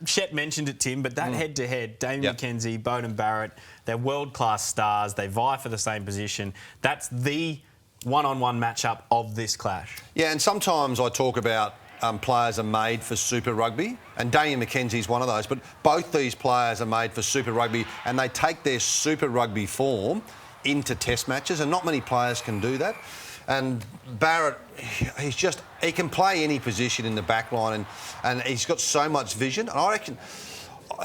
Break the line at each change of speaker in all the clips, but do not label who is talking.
Shet mentioned it, Tim, but that head-to-head, Damian McKenzie, Beauden Barrett, they're world-class stars. They vie for the same position. That's the one-on-one matchup of this clash.
Yeah, and sometimes I talk about players are made for Super Rugby, and Damian McKenzie's one of those, but both these players are made for Super Rugby, and they take their Super Rugby form into Test matches, and not many players can do that. And Barrett, he can play any position in the back line, and he's got so much vision. And I reckon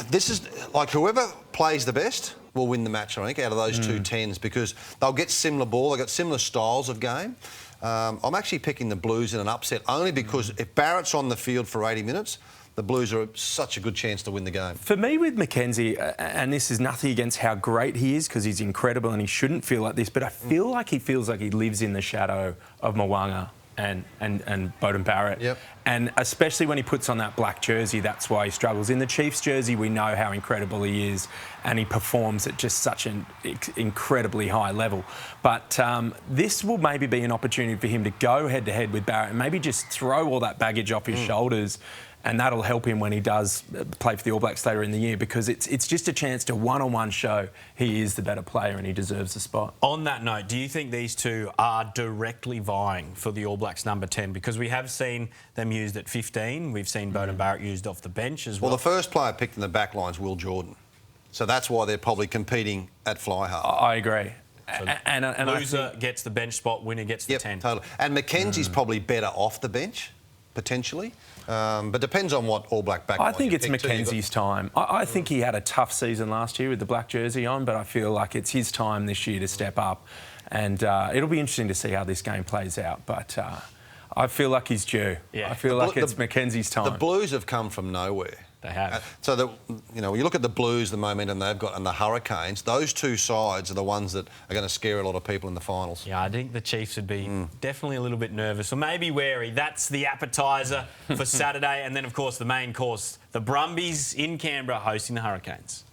this is like whoever plays the best will win the match, I think, out of those two tens, because they'll get similar ball, they've got similar styles of game. I'm actually picking the Blues in an upset only because if Barrett's on the field for 80 minutes, the Blues are such a good chance to win the game.
For me with McKenzie, and this is nothing against how great he is, because he's incredible and he shouldn't feel like this, but I feel like he feels like he lives in the shadow of Mwanga and Beauden Barrett.
Yep.
And especially when he puts on that black jersey, that's why he struggles. In the Chiefs jersey, we know how incredible he is, and he performs at just such an incredibly high level. But this will maybe be an opportunity for him to go head-to-head with Barrett and maybe just throw all that baggage off his shoulders, and that'll help him when he does play for the All Blacks later in the year, because it's just a chance to one-on-one show he is the better player and he deserves the spot.
On that note, do you think these two are directly vying for the All Blacks number 10? Because we have seen them used at 15. We've seen Beauden Barrett used off the bench as well.
Well, the first player picked in the back line is Will Jordan. So that's why they're probably competing at fly half.
I agree.
So
and
loser gets the bench spot, winner gets the 10.
Totally. And McKenzie's probably better off the bench, potentially. But depends on what All Black back line
I think
you
it's
pick
McKenzie's time. I think he had a tough season last year with the black jersey on, but I feel like it's his time this year to step up. And it'll be interesting to see how this game plays out. But I feel like he's due.
Yeah.
I feel like it's McKenzie's time.
The Blues have come from nowhere.
They have.
So, when you look at the Blues, the momentum they've got, and the Hurricanes, those two sides are the ones that are going to scare a lot of people in the finals.
Yeah, I think the Chiefs would be definitely a little bit nervous, or maybe wary. That's the appetiser for Saturday. And then, of course, the main course, the Brumbies in Canberra hosting the Hurricanes.